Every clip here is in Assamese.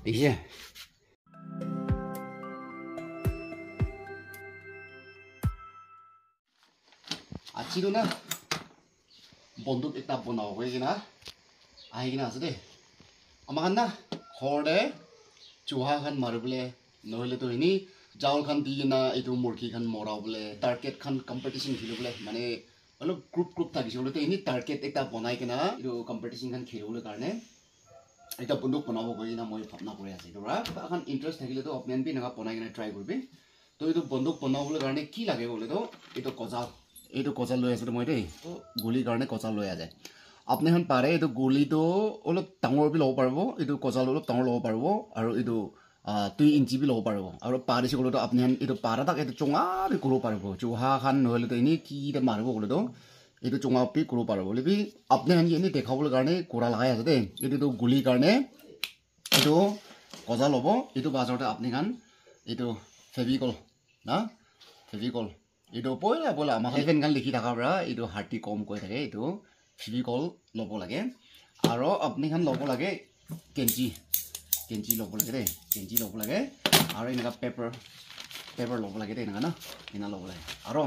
দেখিছে আজিতো না বন্ধুক এটা বনাব হৈ কিনা আহি কিনা আছে দেই আমাৰ না ঘৰতে চুহা খান মাৰিবলৈ নহ'লেতো এনেই জাউল খান দি কিনা এইটো মুৰ্গী খান মৰাবলৈ টাৰ্গেট খান কম্পিটিশ্যন খেলিবলৈ মানে অলপ গ্ৰুপ থাকিছে বোলে এনেই টাৰ্গেট এটা বনাই কিনা এইটো কম্পিটিশ্যন খান খেলিবলৈ কাৰণে এটা বন্দুক বনাব গৈ কিনা মই ভাৱনা কৰি আছোঁ এইটো এখন ইণ্টাৰেষ্ট থাকিলেতো অপনেণ্ট বি এনেকুৱা বনাই কিনে ট্ৰাই কৰিবি তো এইটো বন্দুক বনাবলৈ কাৰণে কি লাগে বোলেতো এইটো কজাল লৈ আছোঁ মই দেই তো গুলিৰ কাৰণে কজাল লৈ আহে আপুনি এখন পাৰে এইটো গুলিটো অলপ ডাঙৰ বি ল'ব পাৰিব এইটো কজাল অলপ ডাঙৰ ল'ব পাৰিব আৰু এইটো 2 ইঞ্চি বি ল'ব পাৰিব আৰু পাৰিছে গ'লেতো আপুনি এইটো পাৰা তাক এইটো চোঙা বি কৰিব পাৰিব চুহা খান নহ'লেতো এনেই কি মাৰিব গ'লেতো এইটো চোঙা বি কৰিব পাৰিব বুলি আপুনি এনেই দেখাবলৈ কাৰণে কৰা লগাই আছে দেই এইটোতো গুলিৰ কাৰণে এইটো কজাল ল'ব এইটো বাজাৰতে আপুনি খান এইটো ফেভিকল না ফেভিকল এইটো পইলা আমাৰ হেভেন গান লিখি থকাৰ পৰা এইটো হাৰ্টি কম কৈ থাকে এইটো ফেভিকল ল'ব লাগে আৰু আপুনি খান ল'ব লাগে কেঞ্চি ল'ব লাগে দেই কেঞ্চি ল'ব লাগে আৰু এনেকুৱা পেপাৰ ল'ব লাগে দেই এনেকুৱা না এনে ল'ব লাগে আৰু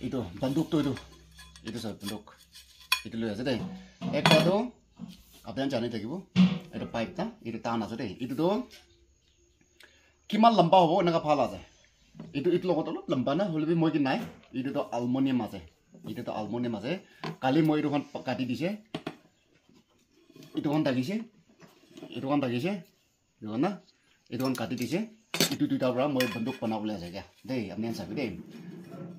এইটো বন্দুকটো এইটো চাওক বন্দুক এইটো লৈ আছে দেই একটাতো আপুনি জানি থাকিব এইটো পাইপ না এইটো টান আছে দেই এইটোতো কিমান লম্বা হ'ব এনেকুৱা ভাল আছে এইটো লগত অলপ লম্বা না হ'লে মই কি নাই এইটোতো আলমনিয়াম আছে কালি মই এইটোখন কাটি দিছে এইটোখন দাগিছে এইটোখন না এইটোখন কাটি দিছে এইটো দুটাৰ পৰা মই বন্দুক বনাবলৈ আছে দেই আপুনি চাবি দেই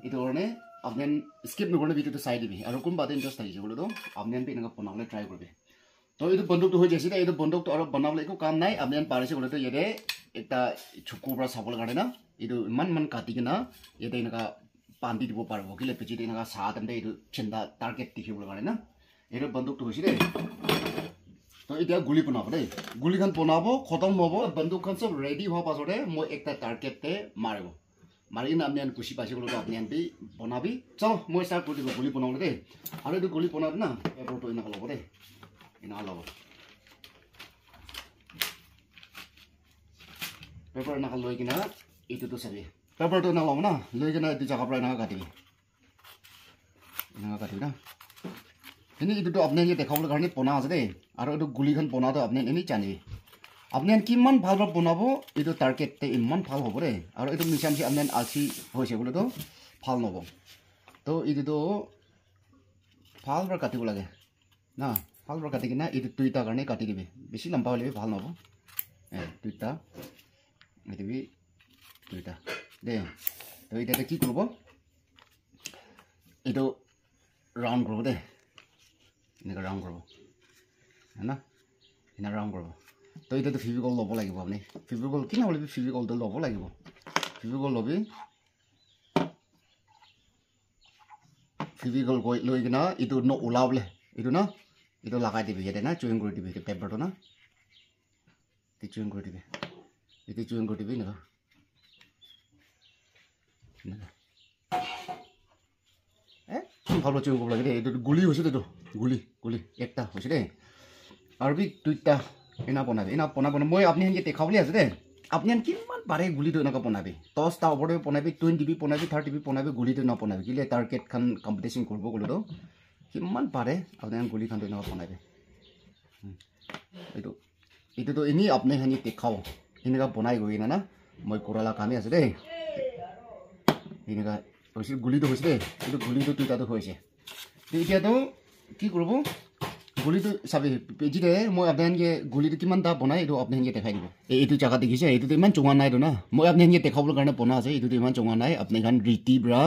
এইটো কাৰণে আপুনি স্কিপ নকৰিলে ভিডিঅ'টো চাই দিবি আৰু কোনোবাতে ইণ্টাৰেষ্ট থাকিছে বোলেতো আপুনি এনেকুৱা বনাবলৈ ট্ৰাই কৰিবি তো এইটো বন্দুকটো হৈ যাইছে এইটো বন্দুকটো আৰু বনাবলৈ একো কাম নাই আপুনি পাৰিছে বোলেতো ইয়াতে এটা চকুৰ পৰা চাবলৈ কাৰণে না এইটো ইমান কাটি কিনা ইয়াতে এনেকুৱা বান্ধি দিব পাৰিব কেলে পিছত এনেকুৱা চাহ তেন্তে এইটো চিন্তা টাৰ্গেট দেখিবলৈ কাৰণে না এইটো বন্দুকটো হৈছে দেই তো এতিয়া গুলি বনাব দেই গুলিখন বনাব খতম হ'ব বন্দুকখন চব ৰেডি হোৱাৰ পাছতে মই একটা টাৰ্গেটতে মাৰি কিনে আপুনি গুচি পাইছে বোলো আপুনি বনাবি চাওঁ মই ষ্টাৰ্ট কৰি দিব গুলি বনাবলৈ দেই আৰু এইটো গুলি বনাব না পেপাৰটো এনেকুৱা ল'ব দেই এনেকুৱা ল'ব পেপাৰ এনেকুৱা লৈ কিনা এইটোতো চাবি পেপাৰটো এনেকুৱা ল'ব না লৈ কিনে এইটো জেগাৰ পৰা এনেকুৱা কাটিবি না এনেই এইটোতো আপুনি দেখাবলৈ কাৰণে বনা আছে দেই আৰু এইটো গুলিখন বনাওঁতে আপুনি এনেই জানিবি আপুনি কিমান ভালভাৱে বনাব এইটো টাৰ্গেটতে ইমান ভাল হ'ব দেই আৰু এইটো মিছা আপুনি আলচি হৈছে বোলেতো ভাল নহ'ব তো এইটোতো ভালভাৱে কাটিব লাগে না ভালভাৱে কাটি কিনে এইটো দুইটাৰ কাৰণে কাটি দিবি বেছি লম্বা হ'লে ভাল নহ'ব দুইটা দিবি দুইটা দেই তো এতিয়া কি কৰিব এইটো ৰাউণ্ড কৰিব দেই এনেকৈ ৰাউণ্ড কৰিব না এনে ৰাউণ্ড কৰিব তো এতিয়াতো ফেভিকল ল'ব লাগিব আপুনি ফেভিকল কি নহ'লে ফেভিকলটো ল'ব লাগিব ফেভিকল ল'বি ফেভিকল লৈ কিনা এইটো ওলাবলৈ এইটো না এইটো লগাই দিবি ইয়াতে না চুইং কৰি দিবি পেপাৰটো না চুইং কৰি দিবি এইটো চুইং কৰি দিবি এনেকুৱা ভালো চুইং কৰিব লাগে দেই এইটো গুলি হৈছে এইটো গুলি একটা হৈছে দেই আৰু দুইটা এনা বনাবি মই আপুনি সেনেকৈ দেখাবলৈ আছে দেই আপুনি কিমান পাৰে গুলিটো এনেকুৱা বনাবি 10টা ওপৰতে বনাবি 20 বনাবি 30 বনাবি গুলিটো নবনাবি কিলে টাৰ্গেট খান কম্পিটিশ্যন কৰিব গ'লেতো কিমান পাৰে আপুনি গুলিখনটো এনেকুৱা বনাবি এইটোতো এনেই আপুনি সেনেকৈ দেখাব এনেকুৱা বনাই গৈ কিনে না মই কৰালা কামেই আছে দেই এনেকুৱা হৈছে গুলিটো হৈছে দেই এইটো গুলিটো দুটাটো হৈছে এতিয়াতো কি কৰিব গুলিটো চাবি পেজিতে মই আপোনালোকে গুলিটো কিমানটা বনাই এইটো আপোনালোকে দেখাই দিব এইটো জেগা দেখিছে এইটোতো ইমান চোঙা নাইতো না মই আপোনালোকে দেখাবলৈ কাৰণে বনোৱা আছে এইটোতো ইমান চোঙা নাই আপুনি খান ৰীতি পৰা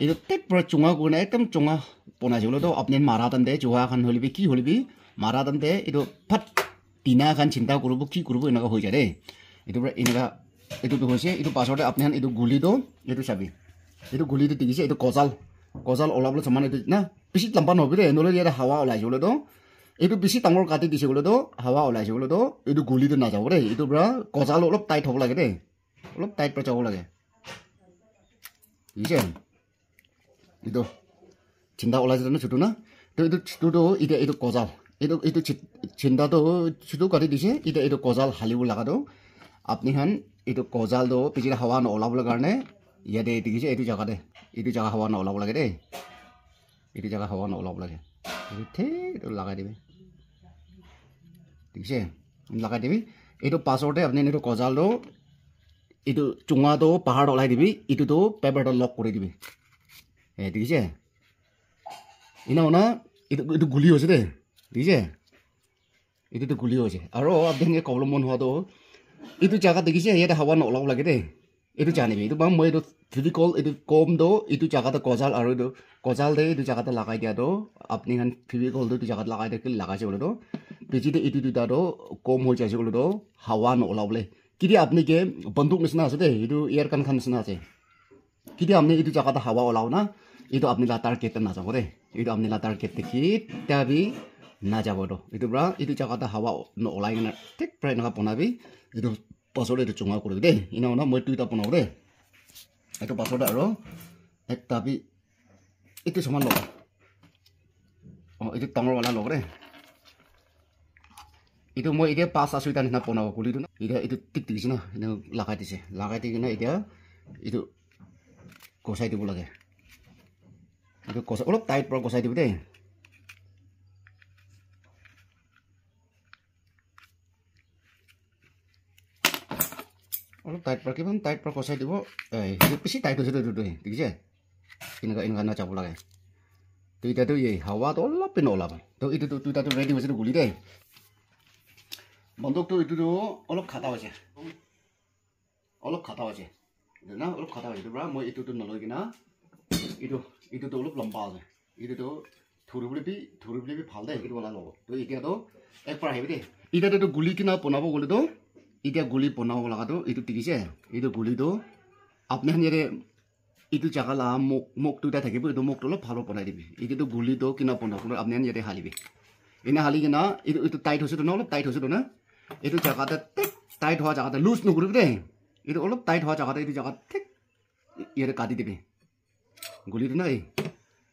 এইটো টেপ পৰা চোঙা কৰি নাই একদম চোঙা বনাইছে বোলেতো আপুনি মাৰা টানতে চোঙা খান হ'লিবি কি হ'লিবি মাৰা টানতে এইটো ফাট টিনা খান চিন্তা কৰিব কি কৰিব এনেকুৱা হৈ যায় দেই এইটো পৰা এনেকুৱা এইটোতো হৈছে এইটো পাছতে আপুনি এইটো গুলিটো এইটো চাবি এইটো গুলিটো দেখিছে এইটো গজাল ওলাবলৈ সমান এইটো না বেছি লম্বা নহ'বি দেই নহ'লে ইয়াতে হাৱা ওলাইছে বোলেতো এইটো বেছি ডাঙৰ কাটি দিছে বোলেতো হাৱা ওলাইছে বোলেতো এইটো গুলিটো নাযাব দেই এইটোৰ পৰা গজাল অলপ টাইট হ'ব লাগে দেই অলপ টাইট পৰা যাব লাগে বুজিছে এইটো চিন্তা ওলাইছে ন চুটো না তো এইটো এতিয়া এইটো কজাল এইটো চিন্তাটো চুটো কাটি দিছে এতিয়া এইটো কজাল হালিব লগাটো আপুনি খান এইটো কজালটো পিছতে হাৱা নলাবলৈ কাৰণে ইয়াতে দেখিছে এইটো জেগা হাৱা নলাব লাগে দেই এইটো জেগা হাৱা নলাব লাগে এইটো লগাই দিবি দেখিছে লগাই দিবি এইটো পাছতে আপুনি এইটো কজালটো এইটো চুঙাটো পাহাৰত ওলাই দিবি এইটোতো পেপাৰটো লক কৰি দিবি দেখিছে ইনা এইটো গুলি হৈছে দেই দেখিছে এইটোতো গুলি হৈছে আৰু আপুনি ক'বলৈ মন হোৱাটো এইটো জেগা দেখিছে ইয়াতে হাৱা নলাব লাগে দেই এইটো জানিবি এইটো বাৰু মই এইটো ফিজিকল এইটো কমটো এইটো জেগাতে কজাল আৰু এইটো কজাল দে এইটো জেগাতে লগাই দিয়াটো আপুনি খান ফিজিকলটো এইটো জেগাত লগাই দিয়ে লগাইছে বোলেতো পিছতে এইটো দুটাটো কম হৈ যাইছে বোলেতো হাৱা নলাবলৈ কেতিয়া আপুনি কি বন্দুক নিচিনা আছে দেই এইটো এয়াৰ কান খান নিচিনা আছে কেতিয়া আপুনি এইটো জেগাতে হাৱা ওলাও না এইটো আপুনি লাটাৰ কেটে নাযাব দেই এইটো আপুনি লাটাৰ কেটে কেতিয়াবি নাযাবতো এইটো পৰা এইটো জেগাতে হাৱা ওলাই কিনে ঠিক প্ৰায় এনেকুৱা বনাবি এইটো পাছতে এইটো চুঙা কৰিবি দেই ইনা মই দুইটা বনাওঁ দেই এইটো পাছতে আৰু একটা বি এইটো সমান লগ এইটো ডাঙৰৱালা লগ দেই এইটো মই এতিয়া 5-6টা নিচিনা বনাব গুলিটো না এতিয়া এইটো টিক দিছে না লগাই দিছে লগাই দি কিনে এতিয়া এইটো কচাই দিব লাগে এইটো কচাই অলপ টাইট পৰা কচাই দিব দেই অলপ টাইট পৰা কিমান টাইট পৰা কচাই দিব বেছি টাইট হৈছে এইটো দেখিছে এনেকুৱা নাযাব লাগে তো এতিয়াতো এই হাৱাটো অলপ পিনে ওলাব তো এইটোতো দুটাটো ৰেডি হৈছে গুলি দেই বন্দুকটো এইটোতো অলপ খাটা হৈছে না অলপ খাটা হৈছে পৰা মই এইটোতো নলৈ কিনা এইটোতো অলপ লম্বা আছে এইটোতো ধৰিবলৈ ভাল দেই সেইটো ওলাই ল'ব তো এতিয়াতো একবাৰ আহিবি দেই এতিয়াতো গুলি কিনা বনাব গ'লেতো এতিয়া গুলি বনাব লগাটো এইটো দেখিছে এইটো গুলিটো আপুনি ইয়াতে এইটো জেগা লা মোক দুটা থাকিব এইটো মোকটো অলপ ভাল বনাই দিবি এইটোতো গুলিটো কিনা বনাব আপুনি ইয়াতে হালিবি এনে হালি কিনা এইটো টাইট হৈছেতো না অলপ টাইট হৈছেতো না এইটো জেগাতে টাইট হোৱা জেগাতে লুজ নকৰিবি দেই এইটো অলপ টাইট হোৱা জেগাতে এইটো জেগাত ঠিক ইয়াতে কাটি দিবি গুলিটো না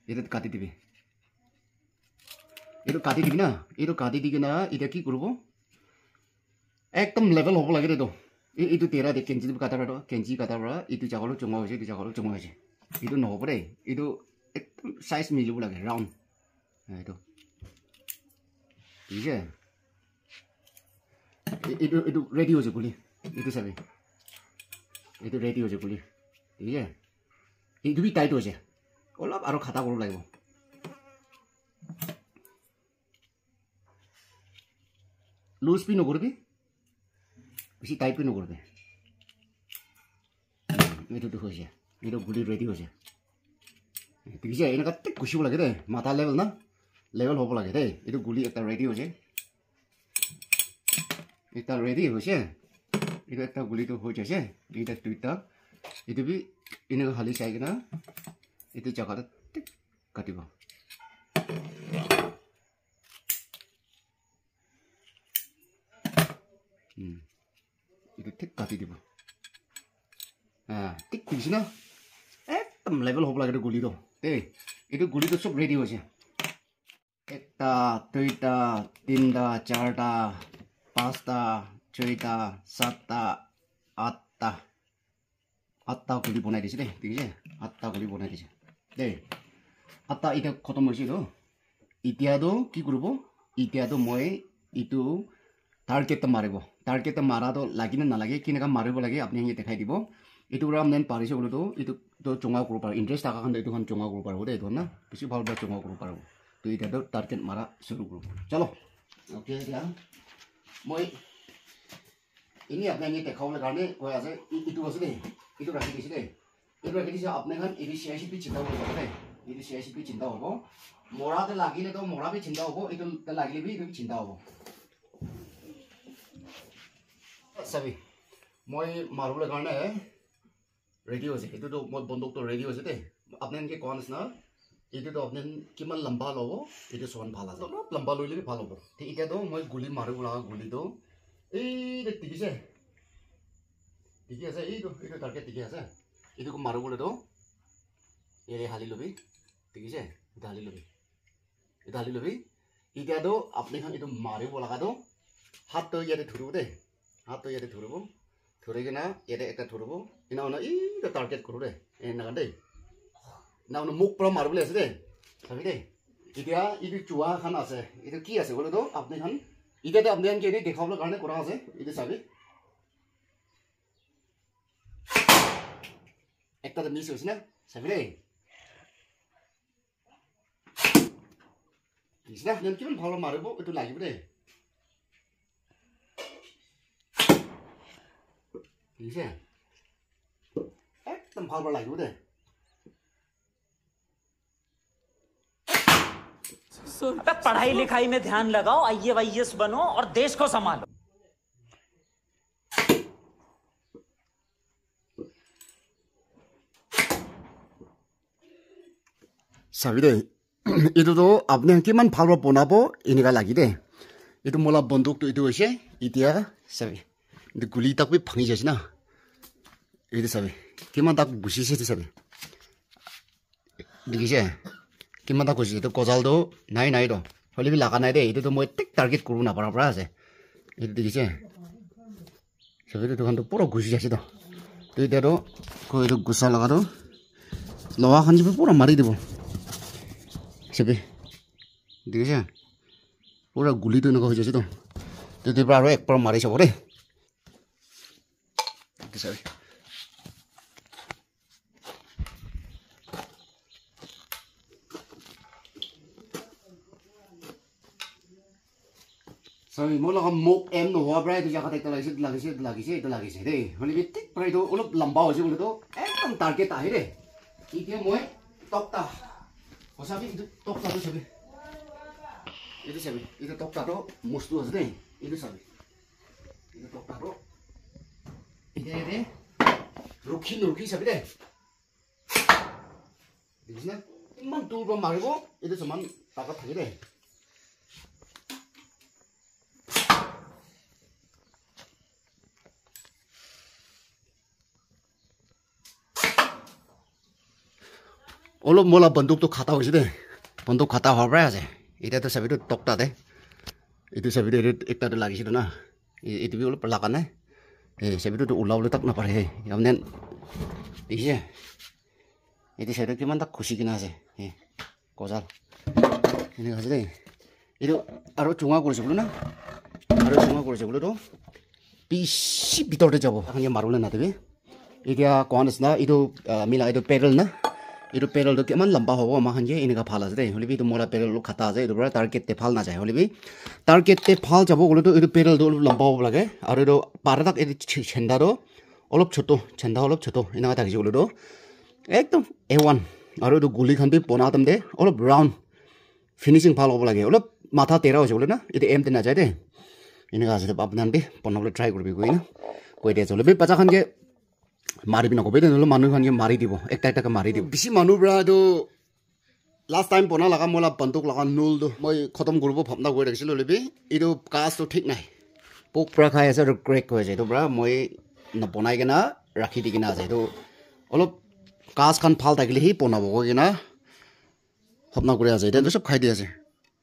ইয়াতে কাটি দিবি এইটো কাটি দিবি না এইটো কাটি দি কিনা এতিয়া কি কৰিব একদম লেভেল হ'ব লাগে এইটো এইটো তেৰা দে কেঞ্চি কাটাৰ পৰা এইটো জেগালৈ চুঙা হৈছে এইটো জেগালৈ চুঙা হৈছে এইটো নহ'ব দেই এইটো একদম চাইজ মিলিব লাগে ৰাউণ্ড এইটো ঠিক আছে এইটো ৰেডি হৈছে গুলি এইটো চাবি এইটো ৰেডি হৈছে গুলি ঠিক আছে এইটো বি টাইট হৈছে অলপ আৰু খাটা কৰিব লাগিব লুজ পি নকৰিবি বেছি টাইট পি নকৰিবি এইটোতো হৈছে এইটো গুলি ৰেডি হৈছে দেখিছে এনেকুৱা ঠিক ঘুচিব লাগে দেই মাথা লেভেল না লেভেল হ'ব লাগে দেই এইটো গুলি এটা ৰেডি হৈছে এটা ৰেডি হৈছে এইটো একটা গুলিটো হৈ যাইছে এইটা দুইটা এইটো বি এনেকুৱা হালি চাই কিনা এইটো জেগাতে ঠিক কাটিব এইটো ঠিক কাটি দিব ঠিক দিছে না একদম লেভেল হ'ব লাগে এইটো গুলিটো দেই এইটো গুলিটো চব ৰেডি হৈছে 1টা 2টা 3টা 4টা 5টা 6টা 7টা 8টা গুলি বনাই দিছে দেই দেখিছে 8টা গুলি বনাই দিছে দেই 8টা এতিয়া খতম হৈছিল এতিয়াতো কি কৰিব এতিয়াতো মই এইটো টাৰ্গেট মাৰিব মাৰাটো লাগি নে নালাগে কেনেকৈ মাৰিব লাগে আপুনি দেখাই দিব এইটো পৰা মেইন পাৰিছে বোলোতো এইটো চুঙা কৰিব পাৰোঁ ইণ্টাৰেষ্ট থকা কাৰণে এইটোখন চুঙা কৰিব পাৰোঁ দেই এইটো না বেছি ভাল বেয়া চুঙা কৰিব পাৰোঁ তো এতিয়াতো টাৰ্গেট মাৰা শুৰু কৰোঁ চলো অ'কে এতিয়া মই এনেই আপুনি দেখাবলৈ কাৰণে কৈ আছে এইটো আছে দেই এইটো ৰাখি দিছে দেই এইটো ৰাখি দিছে আপুনি এইটো CICP চিন্তা কৰিব দেই এইটো CICP চিন্তা হ'ব মৰাতে লাগিলেতো মৰা বি চিন্তা হ'ব এইটো লাগিলে বি এইটো চিন্তা হ'ব চাবি মই মাৰিবলৈ কাৰণে ৰেডি হৈছে এইটোতো মই বন্দুকটো ৰেডি হৈছে দেই আপুনি এনেকৈ কোৱা নিচিনা এইটোতো আপুনি কিমান লম্বা ল'ব এইটো চোৱান ভাল আছে অলপ লম্বা লৈ ল'লে ভাল হ'ব ঠিক এতিয়াতো মই গুলি মাৰিব লগা গুলিটো এইটো টিকিছে ঠিকে আছে এইটো টাৰ্গেট ঠিকে আছে এইটো মাৰিবলৈতো এৰে হালি ল'বি ঠিক আছে এইটো হালি ল'বি ঢালি লবি এতিয়াতো আপুনি খান এইটো মাৰিব লগাটো হাতটো ইয়াতে ধৰিব দেই হাতটো ইয়াতে ধৰিব ধৰি কিনা ইয়াতে একটা ধৰিব ইনা মানে এইটো টাৰ্গেট কৰো দেই এনেকা দেই না মানে মুখ পৰা মাৰিবলৈ আছে দেই চাবি দেই এতিয়া এইটো চুৱা খান আছে এইটো কি আছে বলেতো আপুনি খান এতিয়াতো আপুনি খান কি দেখাবলৈ কাৰণে কৰা আছে এইটো চাবি একটা মিছ হৈছে না চাবি দেই দিছনা নেম কিমান ভাল মাৰিব এইটো লাগিব দেই দিছে একদম ভাল লাগিব দেই पढ़ाई लिखाई में ध्यान लगाओ IAS बनो और देश को संभालो চাবি দেই এইটোতো আপুনি কিমান ভাল বনাব এনেকুৱা লাগি দেই এইটো মোলা বন্দুকটো এইটো হৈছে এতিয়া চাবি এইটো গুলি তাক ভাঙি যাইছে না এইটো চাবি কিমান তাক গুচিছে চাবি দেখিছে কিমান তাক গুচিছে এইটো কজালটো নাই ৰ হ'লে লগা নাই দেই এইটোতো মই ঠিক টাৰ্গেট কৰিব নাপাৰাৰ পৰা আছে এইটো দেখিছে চাবিটো দোকানটো পুৰা গুচি যাইছে তো এতিয়াতো এইটো গুচা লগাটো লোৱাখন যাবি পুৰা মাৰি দিব চাবি দেখিছে পুৰা গুলিটো এনেকুৱা হৈ যাইছে তো তেতিয়াৰ পৰা আৰু একবাৰ মাৰি চাব দেই চাবি চাবি মোৰ লগত মোক এম নোহোৱাৰ পৰা এইটো জেগাত এটা লাগিছে দেই হ'লে ঠিক পৰা এইটো অলপ লম্বা হৈছে বোলেতো একদম টাৰ্গেট আহে দেই এতিয়া মই টকটা চাবি এইটো টকটাটো চাবি এইটো চাবি এইটো টকটাটো মস্তু আছে দেই এইটো চাবি এইটো টকটাটো এতিয়া ইয়াতে ৰখি চাবি দেই দেখিছ না ইমান দূৰ পৰা মাৰিব এইটো সমান তাকত থাকে দেই অলপ মোলা বন্দুকটো খাটা হৈছে দেই বন্দুক খাটা হোৱাৰ পৰাই আছে এতিয়াতো চাবিটো টকটা দে এইটো চাবিটো এইটো একটাটো লাগিছিল না এইটো অলপ লগা নাই এই চাবিটোতো ওলাবলৈ তাক নাপাৰে সেই আপুনি দেখিছে এইটো চাইডত কিমান তাক খুচি কিনা আছে এই কজাল এনেকুৱা আছে দেই এইটো আৰু চুঙা কৰিছে বোলো না আৰু চুঙা কৰিছে বোলোতো বেছি ভিতৰতে যাব আপুনি মাৰিবলৈ নাথাকিবি এতিয়া কোৱা নিচিনা এইটো মিলা এইটো পেডেল না এইটো পেডেলটো কিমান লম্বা হ'ব আমাখন যে এনেকুৱা ভাল আছে দেই হ'লে এইটো মোলা পেডেলটো খাটা আছে এইটোৰ পৰা টাৰ্গেটতে ভাল নাযায় হ'লে টাৰ্গেটতে ভাল যাব গ'লেতো এইটো পেডেলটো অলপ লম্বা হ'ব লাগে আৰু এইটো পাৰে তাক এইটো চেন্দাটো অলপ ছোট চেন্দা অলপ ছোট এনেকুৱা থাকিছে গ'লেতো একদম A1 আৰু এইটো গুলিখন বি বনাওঁতে দে অলপ ৰাউণ্ড ফিনিচিং ভাল হ'ব লাগে অলপ মাথা তেৰা হৈছে বোলে না এইটো এমতে নাযায় দেই এনেকুৱা আছে আপোনাৰ বি বনাবলৈ ট্ৰাই কৰিবি কৈ না কৈ দিয়া চলে বি বাচ্চাখনকে মাৰিবি নকবি তেনেহ'লে মানুহখনকে মাৰি দিব একটা এটাকে মাৰি দিব বেছি মানুহৰ পৰা এইটো লাষ্ট টাইম বনা লগা মোলা বন্দুক লগা নুলটো মই খতম কৰিব ভাৱনা কৰি ৰাখিছিলোঁ হ'লে এইটো কাজটো ঠিক নাই পোক পৰা খাই আছে আৰু ক্ৰেক হৈ আছে এইটোৰ পৰা মই বনাই কিনা ৰাখি দি কিনা আছে এইটো অলপ কাজখন ভাল থাকিলেহি বনাব কৈ কিনা ভাৱনা কৰি আছে এতিয়াতো চব খাই দি আছে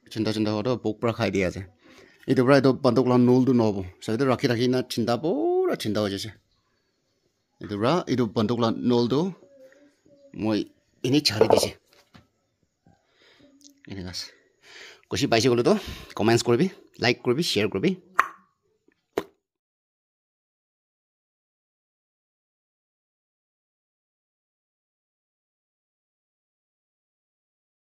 চিন্তা হোৱাটো পোক পৰা খাই দি আছে এইটোৰ পৰা এইটো বন্দুক লগা নুলটো নহ'ব চাবিটো ৰাখি কিনা চিন্তা পুৰা চিন্তা হৈ যাইছে এইটোৰ পৰা এইটো বন্দুক লগা নুলটো মই এনেই ছাৰি দিছে এনেকুৱা আছে কুচি পাইছে গ'লেতো কমেণ্টছ কৰিবি লাইক কৰিবি শ্বেয়াৰ কৰিবি